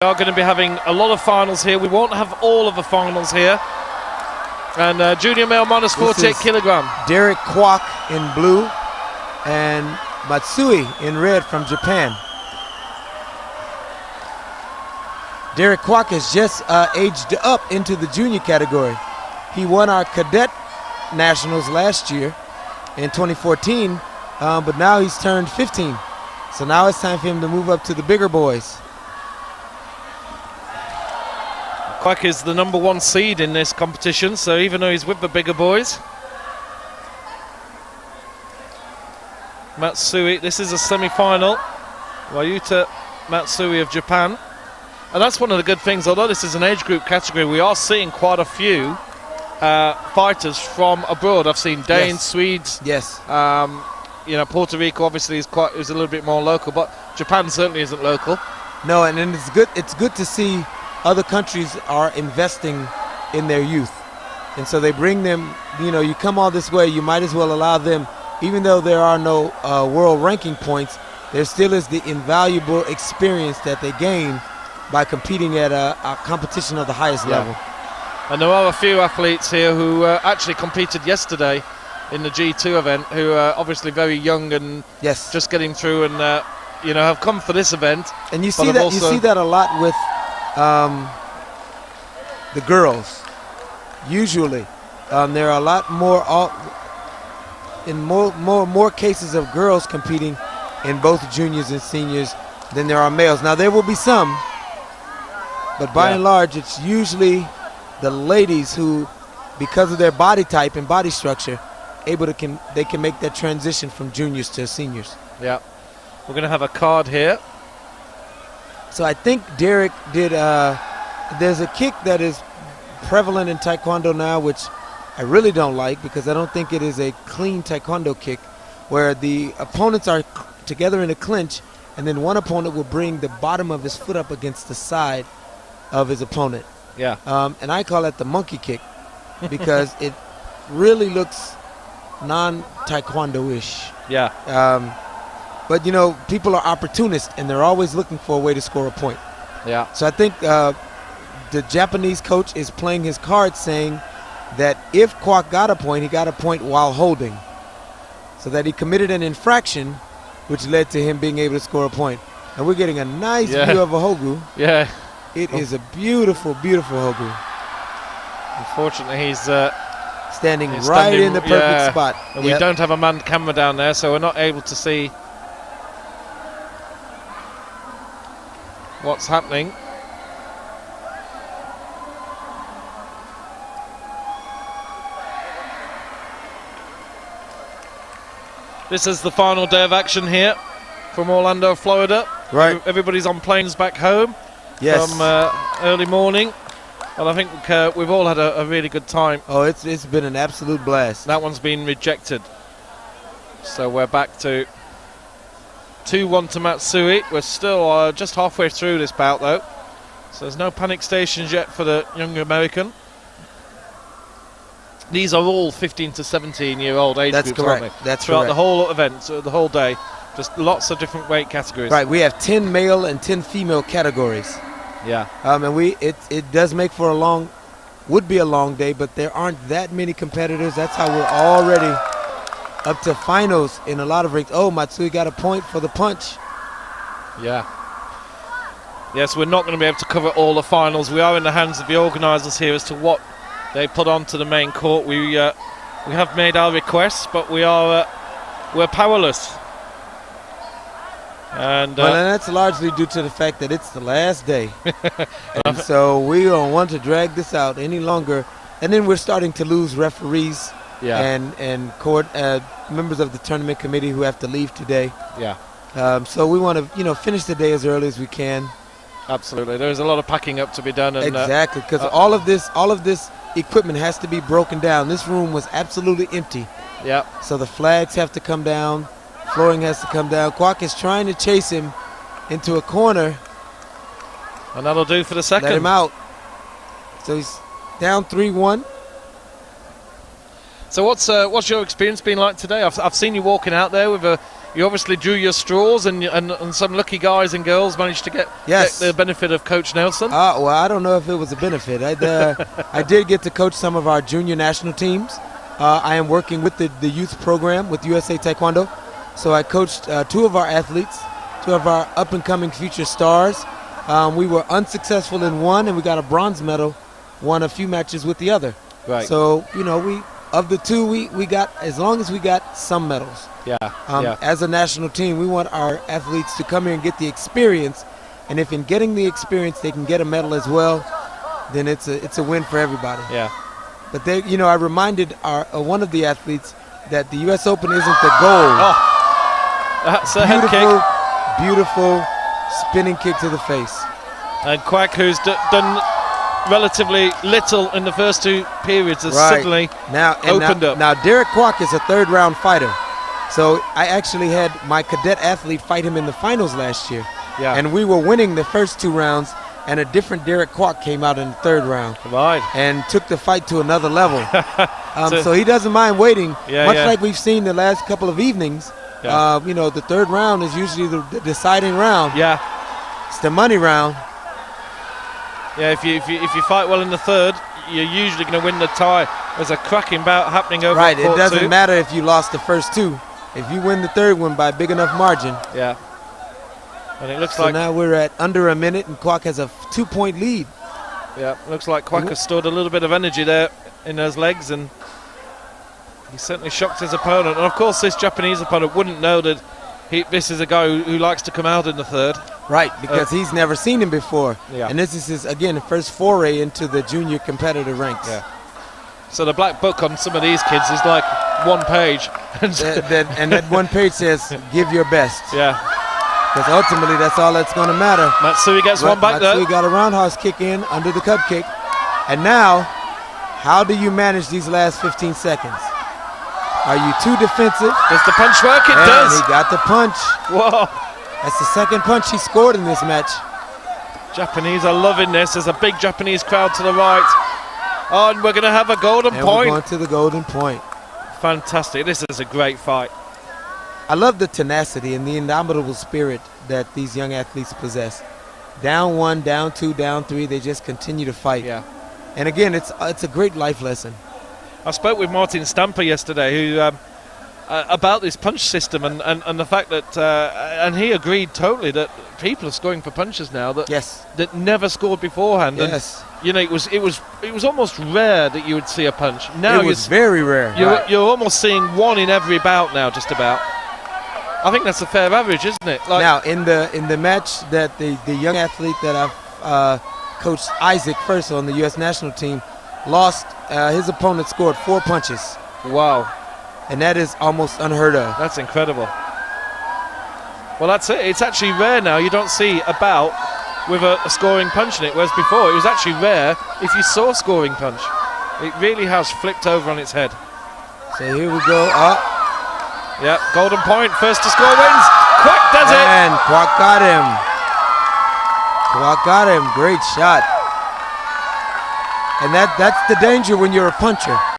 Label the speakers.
Speaker 1: We are going to be having a lot of finals here. We won't have all of the finals here. And junior male minus 48 kilogram.
Speaker 2: Derek Kwok in blue and Matsui in red from Japan. Derek Kwok has just aged up into the junior category. He won our cadet nationals last year in 2014, but now he's turned 15. So now it's time for him to move up to the bigger boys.
Speaker 1: Kwok is the #1 seed in this competition, so even though he's with the bigger boys. Matsui, this is a semi-final. Ryuta Matsui of Japan. And that's one of the good things, although this is an age group category, we are seeing quite a few fighters from abroad. I've seen Danes, Swedes.
Speaker 2: Yes.
Speaker 1: You know, Puerto Rico obviously is a little bit more local, but Japan certainly isn't local.
Speaker 2: No, and it's good. It's good to see other countries are investing in their youth, and so they bring them. You know, you come all this way, you might as well allow them. Even though there are no world ranking points, there still is the invaluable experience that they gain by competing at a competition of the highest level.
Speaker 1: And there are a few athletes here who actually competed yesterday in the G2 event, who are obviously very young and just getting through, and you know, have come for this event. And you see
Speaker 2: that a lot with the girls. Usually, there are a lot more more cases of girls competing in both juniors and seniors than there are males. Now there will be some, but by and large, it's usually the ladies who, because of their body type and body structure, they can make that transition from juniors to seniors.
Speaker 1: Yeah, we're going to have a card here.
Speaker 2: So I think Derek did. There's a kick that is prevalent in Taekwondo now, which I really don't like, because I don't think it is a clean Taekwondo kick, where the opponents are together in a clinch, and then one opponent will bring the bottom of his foot up against the side of his opponent.
Speaker 1: Yeah.
Speaker 2: And I call it the monkey kick, because it really looks non-Taekwondo-ish.
Speaker 1: Yeah.
Speaker 2: But, you know, people are opportunists, and they're always looking for a way to score a point.
Speaker 1: Yeah.
Speaker 2: So I think the Japanese coach is playing his card, saying that if Kwok got a point, he got a point while holding, so that he committed an infraction, which led to him being able to score a point. And we're getting a nice view of a Hogu.
Speaker 1: Yeah.
Speaker 2: It is a beautiful, beautiful Hogu.
Speaker 1: Unfortunately, he's
Speaker 2: standing right in the perfect spot.
Speaker 1: And we don't have a manned camera down there, so we're not able to see what's happening. This is the final day of action here from Orlando, Florida.
Speaker 2: Right.
Speaker 1: Everybody's on planes back home from early morning. And I think we've all had a really good time.
Speaker 2: Oh, it's been an absolute blast.
Speaker 1: That one's been rejected. So we're back to 2-1 to Matsui. We're still just halfway through this bout, though. So there's no panic stations yet for the young American. These are all 15 to 17-year-old age groups,
Speaker 2: correct.
Speaker 1: aren't they?
Speaker 2: That's
Speaker 1: throughout
Speaker 2: correct.
Speaker 1: the whole event, the whole day. Just lots of different weight categories.
Speaker 2: Right, we have 10 male and 10 female categories.
Speaker 1: Yeah.
Speaker 2: And it does make for would be a long day, but there aren't that many competitors. That's how we're already up to finals in a lot of rings. Oh, Matsui got a point for the punch.
Speaker 1: Yeah. Yes, we're not going to be able to cover all the finals. We are in the hands of the organisers here as to what they put onto the main court. We have made our requests, but we're powerless. And
Speaker 2: that's largely due to the fact that it's the last day. And so we don't want to drag this out any longer. And then we're starting to lose referees and court members of the tournament committee who have to leave today.
Speaker 1: Yeah.
Speaker 2: So we want to, finish the day as early as we can.
Speaker 1: Absolutely. There's a lot of packing up to be done. And,
Speaker 2: exactly, because all of this equipment has to be broken down. This room was absolutely empty.
Speaker 1: Yeah.
Speaker 2: So the flags have to come down. Flooring has to come down. Kwok is trying to chase him into a corner.
Speaker 1: And that'll do for the second.
Speaker 2: Let him out. So he's down 3-1.
Speaker 1: So what's your experience been like today? I've seen you walking out there with you obviously drew your straws, and some lucky guys and girls managed to get the benefit of Coach Nelson.
Speaker 2: Well, I don't know if it was a benefit. I did get to coach some of our junior national teams. I am working with the youth program with USA Taekwondo. So I coached 2 of our athletes, 2 of our up-and-coming future stars. We were unsuccessful in one, and we got a bronze medal, won a few matches with the other.
Speaker 1: Right.
Speaker 2: So, of the 2, we got, as long as we got some medals.
Speaker 1: Yeah.
Speaker 2: As a national team, we want our athletes to come here and get the experience. And if in getting the experience they can get a medal as well, then it's a win for everybody.
Speaker 1: Yeah.
Speaker 2: But I reminded one of the athletes that the U.S. Open isn't the goal.
Speaker 1: Oh, that's a head kick.
Speaker 2: Beautiful spinning kick to the face.
Speaker 1: And Quack, who's done relatively little in the first 2 periods, has suddenly opened up.
Speaker 2: Now, Derek Kwok is a 3rd-round fighter. So I actually had my cadet athlete fight him in the finals last year.
Speaker 1: Yeah.
Speaker 2: And we were winning the first 2 rounds, and a different Derek Kwok came out in the 3rd round.
Speaker 1: Right.
Speaker 2: And took the fight to another level. So he doesn't mind waiting, much like we've seen the last couple of evenings.
Speaker 1: Yeah.
Speaker 2: The 3rd round is usually the deciding round.
Speaker 1: Yeah.
Speaker 2: It's the money round.
Speaker 1: Yeah, if you fight well in the 3rd, you're usually going to win the tie. There's a cracking bout happening over
Speaker 2: Right,
Speaker 1: court
Speaker 2: it doesn't
Speaker 1: 2.
Speaker 2: matter if you lost the first 2. If you win the 3rd one by a big enough margin.
Speaker 1: Yeah. And it looks
Speaker 2: so now we're at under a minute, and Kwok has a 2-point lead.
Speaker 1: Yeah, looks like Quack has stored a little bit of energy there in those legs, and he certainly shocked his opponent. And of course, this Japanese opponent wouldn't know that this is a guy who likes to come out in the 3rd.
Speaker 2: Right, because he's never seen him before.
Speaker 1: Yeah.
Speaker 2: And this is his first foray into the junior competitive ranks.
Speaker 1: Yeah. So the black book on some of these kids is like 1 page.
Speaker 2: and that 1 page says, give your best.
Speaker 1: Yeah.
Speaker 2: Because ultimately, that's all that's going to matter.
Speaker 1: Matsui gets one back there.
Speaker 2: Matsui got a roundhouse kick in under the cup kick. And now, how do you manage these last 15 seconds? Are you too defensive?
Speaker 1: Does the punch work? It
Speaker 2: and
Speaker 1: does.
Speaker 2: He got the punch.
Speaker 1: Whoa.
Speaker 2: That's the 2nd punch he scored in this match.
Speaker 1: Japanese are loving this. There's a big Japanese crowd to the right. Oh, and we're going to have a golden point.
Speaker 2: We're going to the golden point.
Speaker 1: Fantastic. This is a great fight.
Speaker 2: I love the tenacity and the indomitable spirit that these young athletes possess. Down 1, down 2, down 3, they just continue to fight.
Speaker 1: Yeah.
Speaker 2: And again, it's a great life lesson.
Speaker 1: I spoke with Martin Stamper yesterday, who about this punch system and the fact that, and he agreed totally that people are scoring for punches now that never scored beforehand.
Speaker 2: Yes.
Speaker 1: And, it was almost rare that you would see a punch. Now
Speaker 2: it was very rare.
Speaker 1: You're almost seeing 1 in every bout now, just about. I think that's a fair average, isn't it?
Speaker 2: Now, in the match that the young athlete that I've coached, Isaac First on the U.S. national team, lost, his opponent scored 4 punches.
Speaker 1: Wow.
Speaker 2: And that is almost unheard of.
Speaker 1: That's incredible. Well, that's it. It's actually rare now. You don't see a bout with a scoring punch in it, whereas before it was actually rare if you saw a scoring punch. It really has flipped over on its head.
Speaker 2: So here we go.
Speaker 1: Yeah, golden point. First to score wins. Quack does it.
Speaker 2: And Quack got him. Quack got him. Great shot. And that's the danger when you're a puncher.